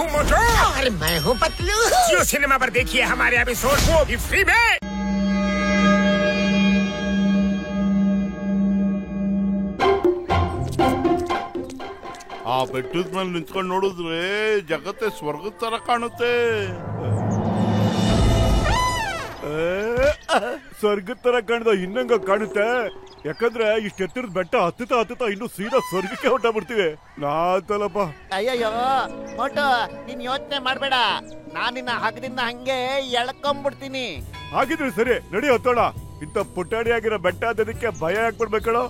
हूँ मोटू और मैं हूँ पतलू। जियो सिनेमा पर देखिए हमारे एपिसोड, वो भी फ्री में। ಆ ಬೆಟ್ಟದ ಮೇಲೆ ನಿಂತ್ಕೊಂಡು ನೋಡಿದ್ರೆ ಜಗತ್ತೇ ಸ್ವರ್ಗದ ತರ ಕಾಣುತ್ತೆ. ಸ್ವರ್ಗದ ತರ ಕಾಣ್ದ ಇನ್ನಂಗ ಕಾಣುತ್ತೆ. ಯಾಕಂದ್ರೆ ಇಷ್ಟ ಎತ್ತರದ ಬೆಟ್ಟ ಹತ್ತುತ್ತಾ ಇನ್ನು ಸೀದಾ ಸ್ವರ್ಗಕ್ಕೆ ಹೊರಟಾಗ್ಬಿಡ್ತೀವಿ. ನಾತಲಪ್ಪ. ಅಯ್ಯಯ್ಯೋ ಮೋಟು, ನೀನ್ ಯೋಚನೆ ಮಾಡ್ಬೇಡ, ನಾನಿನ್ನ ಹಗದಿಂದ ಹಂಗೆ ಎಳ್ಕೊಂಡ್ಬಿಡ್ತೀನಿ. ಹಾಗಿದ್ರೆ ಸರಿ, ನಡಿ ಹತ್ತೋಣ. ಇಂಥ ಪುಟಾಣಿ ಆಗಿರೋ ಬೆಟ್ಟ ಅದಕ್ಕೆ ಭಯ ಹಾಕ್ಬಿಡ್ಬೇಕಳು.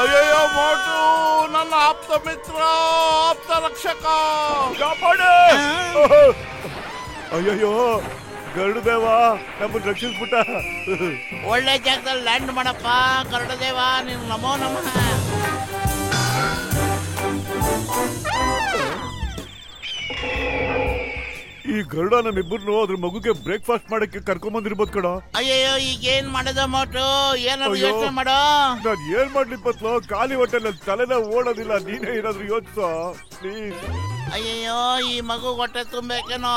ಅಯ್ಯಯ್ಯೋ ಮೋಟು, ನನ್ನ ಆಪ್ತ ಮಿತ್ರ, ಆಪ್ತ ರಕ್ಷಕ, ಕಾಪಾಡು. ಅಯ್ಯಯ್ಯೋ ಗರುಡ ದೇವ ನಮ್ಮನ್ನ ರಕ್ಷಿಸ್ಬಿಟ್ಟ. ಒಳ್ಳೆ ಜಾಗದಲ್ಲಿ ಲ್ಯಾಂಡ್ ಮಾಡಪ್ಪ ಗರುಡದೇವ, ನೀನು ನಮೋ ನಮಃ. ಈ ಗರುಡ ನಮ್ಮಿಬ್ಬರನ್ನು ಅದ್ರ ಮಗುಗೆ ಬ್ರೇಕ್ಫಾಸ್ಟ್ ಮಾಡಕ್ಕೆ ಕರ್ಕೊಂಬಂದಿರ್ಬೋದು ಕಣ. ಅಯ್ಯಯ್ಯೋ ಈಗ ಏನ್ ಮಾಡೋದು ಮೋಟು, ಏನಾದ್ರು ಅಯ್ಯೋ. ಯೋಚನೆ ಮಾಡೋ. ನಾನ್ ಏನ್ ಮಾಡ್ಲಿ ಪತ್ಲು, ಖಾಲಿ ಹೊಟ್ಟೆಲ್ಲ ತಲೆನ ಓಡೋದಿಲ್ಲ. ನೀನೇ ಏನಾದ್ರು ಯೋಚಿಸೋ ಪ್ಲೀಸ್. ಅಯ್ಯಯ್ಯೋ ಈ ಮಗು ಹೊಟ್ಟೆ ತುಂಬಬೇಕೇನೋ.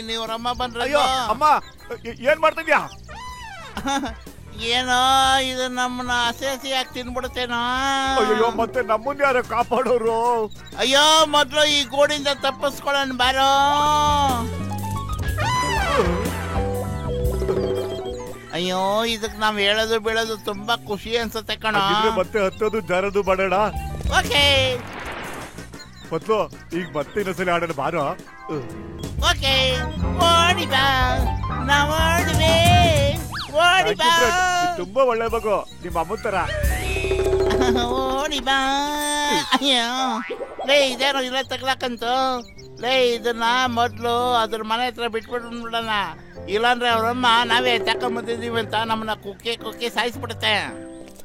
ನೀವು ರಮ್ಮ ಬಂದ್ರೆ ಅಯ್ಯೋ ಅಮ್ಮ, ಏನ್ ಮಾಡ್ತಿದ್ಯಾ? ಏನೋ ಇದು ನಮ್ಮನ್ನ ಹಸಿ ತಿನ್ಬಿಡುತ್ತೇನೋ. ಅಯ್ಯೋ ಮತ್ತೆ ನಮ್ಮನ್ನ ಯಾರು ಕಾಪಾಡೋರು? ಅಯ್ಯೋ ಮೊದ್ಲು ಈ ಗೋಡಿಂದ ತಪ್ಪಿಸ್ಕೊಳ್ಳೋಣ ಬಾರೋ. ಅಯ್ಯೋ ಇದಕ್ ನಾವ್ ಹೇಳೋದು ಬೀಳೋದು ತುಂಬಾ ಖುಷಿ ಅನ್ಸುತ್ತೆ ಕಣ. ಮತ್ತೆ ಹತ್ತೋದು ಜಾರದು ಮಾಡೋಣ. ಓಕೆ ಪತ್ಲು ಈಗ ಮತ್ತೆ ಇನ್ನೊಂದ್ಸಲ ಆಡೋಣ ಬಾರೋ. ಓಕೆ ಓಡಿ ಬಾ, ನಾವ್ ಓಡುವೆ, ಓಡಿ ಬಾ, ತುಂಬಾ ಒಳ್ಳೆ ಮಗು, ನಿಮ್ಮ ಅಮ್ಮನ ತರ. ಓಡಿ ಬಾ. ಅಯ್ಯೋ ಲೇ ಇದೇನೋ ಇಲ್ಲ ತಗ್ಲಾಕಂತು. ಲೇ ಇದನ್ನ ಮೊದ್ಲು ಅದ್ರ ಮನೆ ಹತ್ರ ಬಿಟ್ಬಿಡೋಣ, ಇಲ್ಲಾಂದ್ರೆ ಅವ್ರಮ್ಮ ನಾವೇ ತಕೊಂಬಂದಿದೀವಿ ಅಂತ ನಮ್ಮನ್ನ ಕುಕ್ಕಿ ಸಾಯಿಸ್ಬಿಡುತ್ತೆ.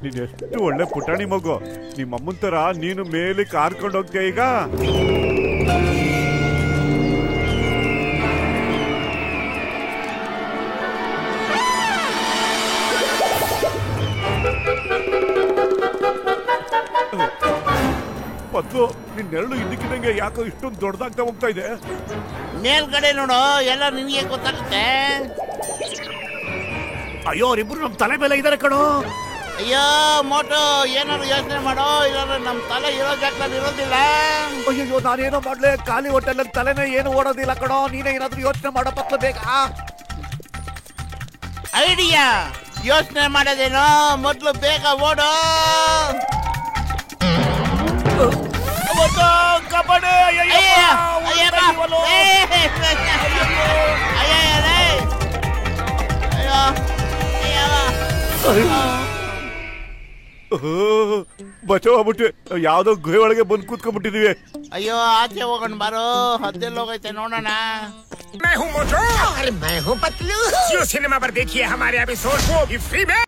ನೀನ್ ಎಷ್ಟು ಒಳ್ಳೆ ಪುಟಾಣಿ ಮಗು, ನಿಮ್ಮ ಅಮ್ಮನ ತರ ನೀನು ಮೇಲೆ ಕಾರ್ಕೊಂಡು ಹೋಗ್ತೀಯ ಈಗ. ಪತ್ಲು ನಿನ್ ನೆರಳು ಇದ್ದಕ್ಕಿದ್ದಂಗೆ ಯಾಕೋ ಇಷ್ಟೊಂದು ದೊಡ್ಡದಾಗ್ತಾ ಹೋಗ್ತಾ ಇದೆ. ಮೇಲ್ಗಡೆ ನೋಡು, ಎಲ್ಲ ನಿನ್ಗೆ ಗೊತ್ತಾಗುತ್ತೆ. ಅಯ್ಯೋ ಅವ್ರಿಬ್ರು ನಮ್ ತಲೆ ಮೇಲೆ ಇದಾರೆ ಕಣೋ. ಅಯ್ಯೋ ಮೋಟು ಏನಾದ್ರು ಯೋಚನೆ ಮಾಡೋ, ಇಲ್ಲಾಂದ್ರೆ ನಮ್ ತಲೆ ಇರೋ ಜಾಗದಲ್ಲಿ ಇರೋದಿಲ್ಲ. ಅಯ್ಯೋ ನಾನೇನೋ ಮಾಡ್ಲೆ, ಖಾಲಿ ಹೊಟ್ಟೆಲ್ಲ ತಲೆನೇ ಏನು ಓಡೋದಿಲ್ಲ ಕಣೋ. ನೀನೇ ಏನಾದ್ರು ಯೋಚನೆ ಮಾಡೋ ಪತ್ಲು ಬೇಗ. ಐಡಿಯಾ ಯೋಚನೆ ಮಾಡೋದೇನೋ, ಮೊದ್ಲು ಬೇಗ ಓಡೋ. ಕಬಡ್ಡಿ ಬಚಾವ್ಬಿಟ್ವಿ. ಯಾವ್ದೋ ಗುಹೆ ಒಳಗೆ ಬಂದು ಕೂತ್ಕೊಂಡ್ಬಿಟ್ಟಿದೀವಿ. ಅಯ್ಯೋ ಆಚೆ ಹೋಗೋಣ ಬಾರೋ, ಹದ್ದೆಲ್ಲ ಹೋಗೈತೆ ನೋಡೋಣ. मैं हूँ मोटू और मैं हूँ पतलू। जियो सिनेमा पर देखिए हमारे एपिसोड, वो भी फ्री में।